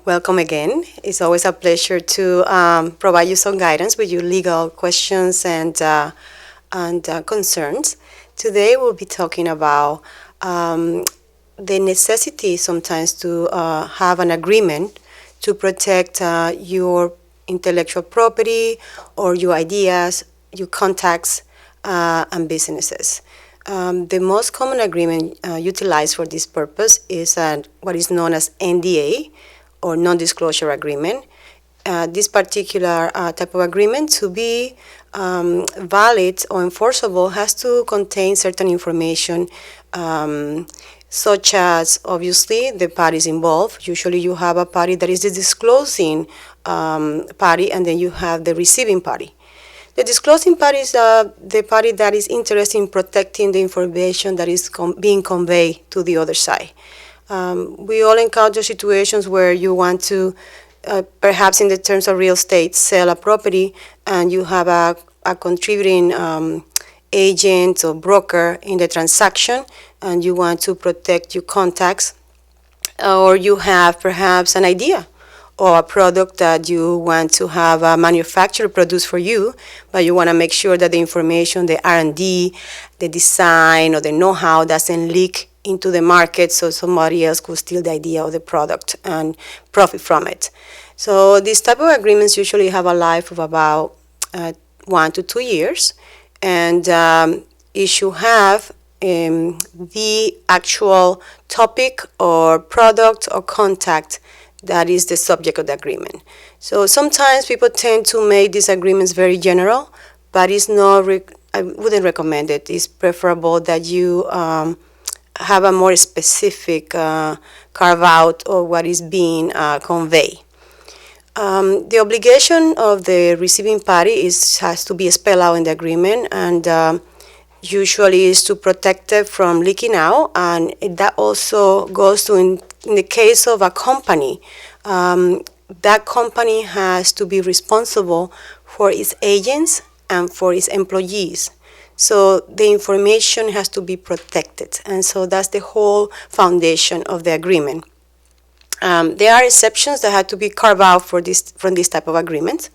Welcome again. It's always a pleasure to provide you some guidance with your legal questions and concerns. Today we'll be talking about the necessity sometimes to have an agreement to protect your intellectual property or your ideas, your contacts, and businesses. The most common agreement utilized for this purpose is what is known as NDA, or non-disclosure agreement. This particular type of agreement, to be valid or enforceable, has to contain certain information, such as, obviously, the parties involved. Usually you have a party that is the disclosing party, and then you have the receiving party. The disclosing party is the party that is interested in protecting the information that is being conveyed to the other side. We all encounter situations where you want to, perhaps in the terms of real estate, sell a property, and you have a contributing agent or broker in the transaction, and you want to protect your contacts, or you have perhaps an idea or a product that you want to have a manufacturer produce for you, but you want to make sure that the information, the R&D, the design, or the know-how doesn't leak into the market so somebody else could steal the idea of the product and profit from it. So these type of agreements usually have a life of about 1 to 2 years, and you should have the actual topic or product or contact that is the subject of the agreement. So sometimes people tend to make these agreements very general, but it's not. I wouldn't recommend it. It's preferable that you have a more specific carve out of what is being conveyed. The obligation of the receiving party has to be spelled out in the agreement, and usually is to protect it from leaking out, and that also goes to in the case of a company, that company has to be responsible for its agents and for its employees. So the information has to be protected, and so that's the whole foundation of the agreement. There are exceptions that have to be carved out from this type of agreement,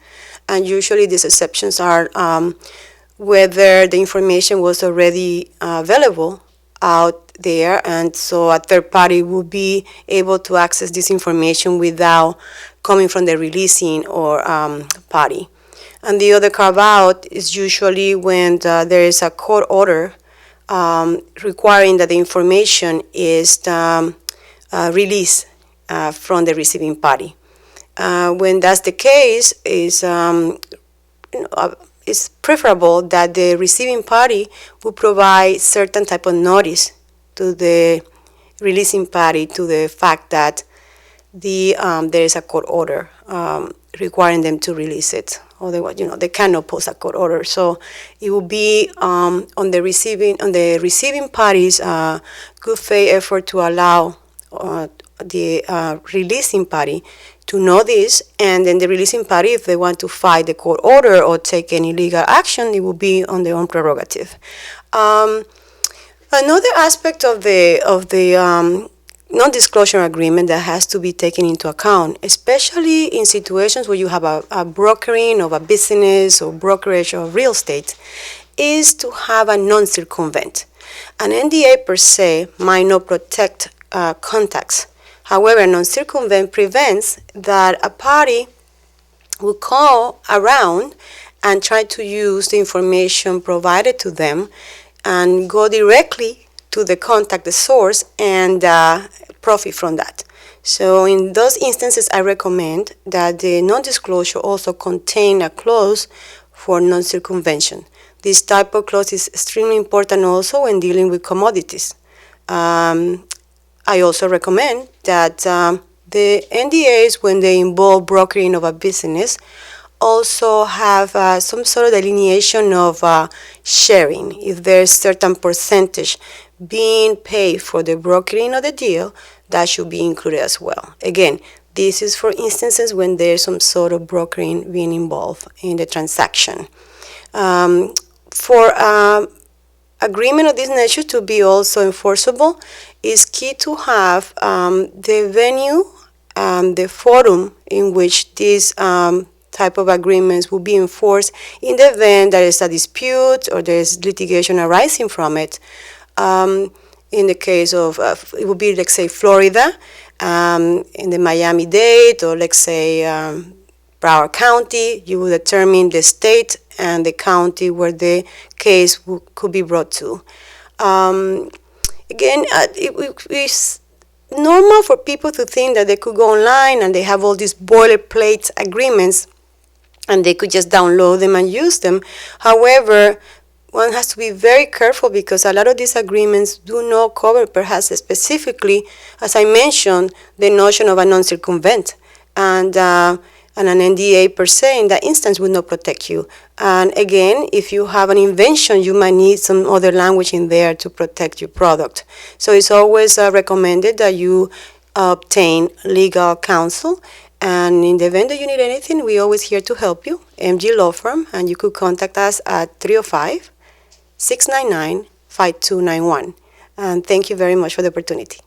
and usually these exceptions are whether the information was already available out there, and so a third party will be able to access this information without coming from the releasing or party. And the other carve out is usually when there is a court order requiring that the information is released from the receiving party. When that's the case, it's preferable that the receiving party will provide certain type of notice to the releasing party to the fact that there is a court order requiring them to release it. Otherwise, they cannot post a court order. So it will be on the receiving party's good faith effort to allow the releasing party to know this, and then the releasing party, if they want to fight the court order or take any legal action, it will be on their own prerogative. Another aspect of the non-disclosure agreement that has to be taken into account, especially in situations where you have a brokering of a business or brokerage of real estate, is to have a non-circumvent. An NDA per se might not protect contacts. However, non-circumvent prevents that a party will call around and try to use the information provided to them and go directly to the contact, the source, and profit from that. So in those instances, I recommend that the non-disclosure also contain a clause for non-circumvention. This type of clause is extremely important also when dealing with commodities. I also recommend that the NDAs, when they involve brokering of a business, also have some sort of delineation of sharing. If there's certain percentage being paid for the brokering of the deal, that should be included as well. Again, this is for instances when there's some sort of brokering being involved in the transaction. For agreement of this nature to be also enforceable, it's key to have the venue the forum in which these type of agreements will be enforced in the event there is a dispute or there is litigation arising from it. In the case of, it would be, let's say, Florida, in the Miami-Dade, or let's say Broward County, you will determine the state and the county where the case could be brought to. Again, it's normal for people to think that they could go online and they have all these boilerplate agreements and they could just download them and use them. However, one has to be very careful because a lot of these agreements do not cover, perhaps specifically, as I mentioned, the notion of a non-circumvent. And an NDA per se in that instance would not protect you. And again, if you have an invention, you might need some other language in there to protect your product. So it's always recommended that you obtain legal counsel. And in the event that you need anything, we're always here to help you, MG Law Firm, and you could contact us at 305-699-5291. And thank you very much for the opportunity.